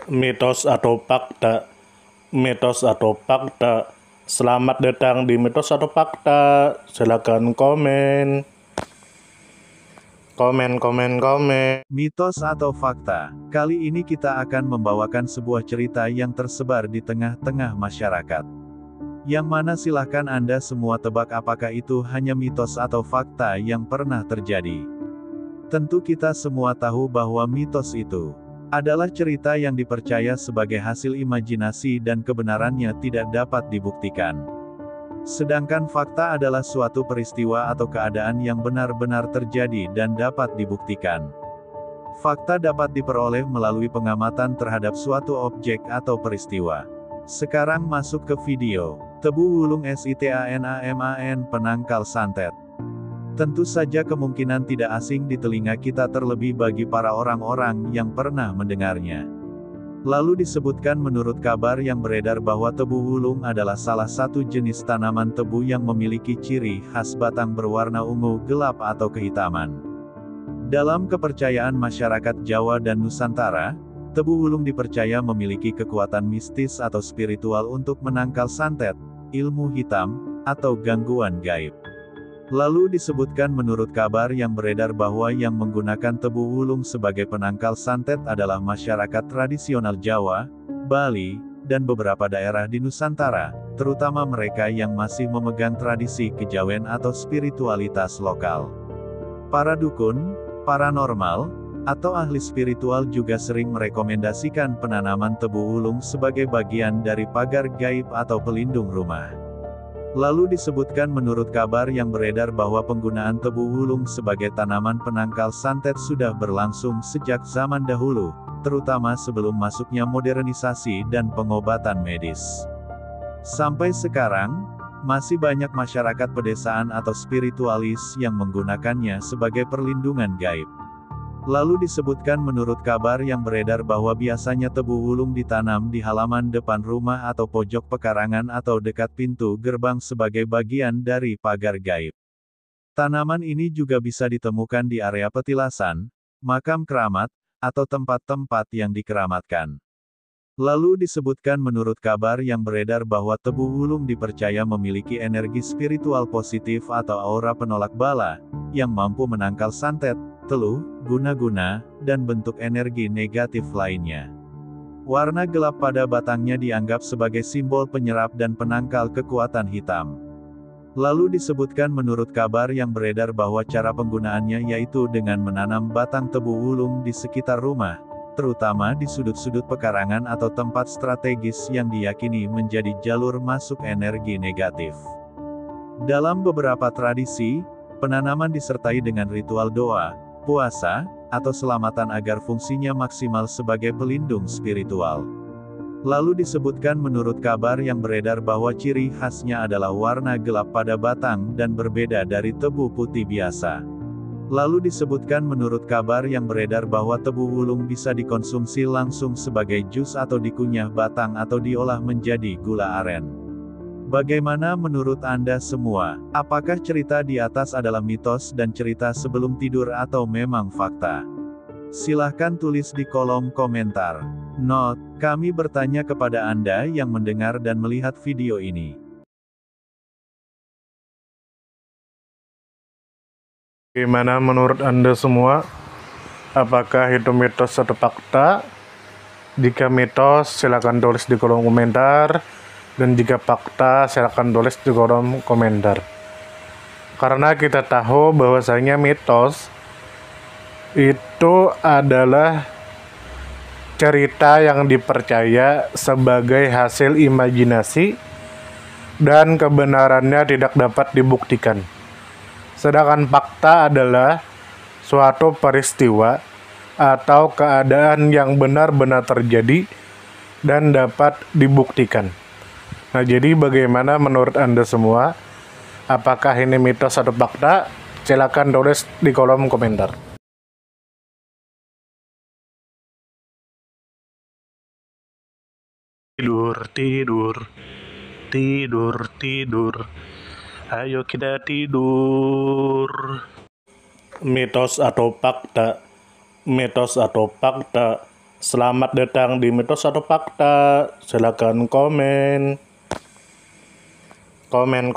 Mitos atau fakta? Mitos atau fakta? Selamat datang di Mitos atau Fakta. Silakan komen. Komen. Mitos atau fakta? Kali ini kita akan membawakan sebuah cerita yang tersebar di tengah-tengah masyarakat. Yang mana silahkan Anda semua tebak apakah itu hanya mitos atau fakta yang pernah terjadi. Tentu kita semua tahu bahwa mitos itu adalah cerita yang dipercaya sebagai hasil imajinasi dan kebenarannya tidak dapat dibuktikan. Sedangkan fakta adalah suatu peristiwa atau keadaan yang benar-benar terjadi dan dapat dibuktikan. Fakta dapat diperoleh melalui pengamatan terhadap suatu objek atau peristiwa. Sekarang masuk ke video. Tebu Wulung SITANAMAN penangkal santet. Tentu saja kemungkinan tidak asing di telinga kita terlebih bagi para orang-orang yang pernah mendengarnya. Lalu disebutkan menurut kabar yang beredar bahwa tebu wulung adalah salah satu jenis tanaman tebu yang memiliki ciri khas batang berwarna ungu gelap atau kehitaman. Dalam kepercayaan masyarakat Jawa dan Nusantara, tebu wulung dipercaya memiliki kekuatan mistis atau spiritual untuk menangkal santet, ilmu hitam, atau gangguan gaib. Lalu disebutkan menurut kabar yang beredar bahwa yang menggunakan tebu wulung sebagai penangkal santet adalah masyarakat tradisional Jawa, Bali, dan beberapa daerah di Nusantara, terutama mereka yang masih memegang tradisi kejawen atau spiritualitas lokal. Para dukun, paranormal, atau ahli spiritual juga sering merekomendasikan penanaman tebu wulung sebagai bagian dari pagar gaib atau pelindung rumah. Lalu disebutkan menurut kabar yang beredar bahwa penggunaan tebu wulung sebagai tanaman penangkal santet sudah berlangsung sejak zaman dahulu, terutama sebelum masuknya modernisasi dan pengobatan medis. Sampai sekarang, masih banyak masyarakat pedesaan atau spiritualis yang menggunakannya sebagai perlindungan gaib. Lalu disebutkan menurut kabar yang beredar bahwa biasanya tebu wulung ditanam di halaman depan rumah atau pojok pekarangan atau dekat pintu gerbang sebagai bagian dari pagar gaib. Tanaman ini juga bisa ditemukan di area petilasan, makam keramat, atau tempat-tempat yang dikeramatkan. Lalu disebutkan menurut kabar yang beredar bahwa tebu wulung dipercaya memiliki energi spiritual positif atau aura penolak bala, yang mampu menangkal santet, teluh, guna-guna, dan bentuk energi negatif lainnya. Warna gelap pada batangnya dianggap sebagai simbol penyerap dan penangkal kekuatan hitam. Lalu disebutkan menurut kabar yang beredar bahwa cara penggunaannya yaitu dengan menanam batang tebu wulung di sekitar rumah, terutama di sudut-sudut pekarangan atau tempat strategis yang diyakini menjadi jalur masuk energi negatif. Dalam beberapa tradisi, penanaman disertai dengan ritual doa, puasa, atau selamatan agar fungsinya maksimal sebagai pelindung spiritual. Lalu disebutkan menurut kabar yang beredar bahwa ciri khasnya adalah warna gelap pada batang dan berbeda dari tebu putih biasa. Lalu disebutkan menurut kabar yang beredar bahwa tebu wulung bisa dikonsumsi langsung sebagai jus atau dikunyah batang atau diolah menjadi gula aren. Bagaimana menurut Anda semua? Apakah cerita di atas adalah mitos dan cerita sebelum tidur atau memang fakta? Silahkan tulis di kolom komentar. Note, kami bertanya kepada Anda yang mendengar dan melihat video ini. Gimana menurut Anda semua? Apakah itu mitos atau fakta? Jika mitos, silakan tulis di kolom komentar. Dan jika fakta, silakan tulis di kolom komentar. Karena kita tahu bahwasanya mitos itu adalah cerita yang dipercaya sebagai hasil imajinasi dan kebenarannya tidak dapat dibuktikan. Sedangkan fakta adalah suatu peristiwa atau keadaan yang benar-benar terjadi dan dapat dibuktikan. Nah, jadi bagaimana menurut Anda semua? Apakah ini mitos atau fakta? Silakan tulis di kolom komentar. Tidur. Ayo kita tidur. Mitos atau fakta? Mitos atau fakta? Selamat datang di Mitos atau Fakta. Silakan komen. Komen.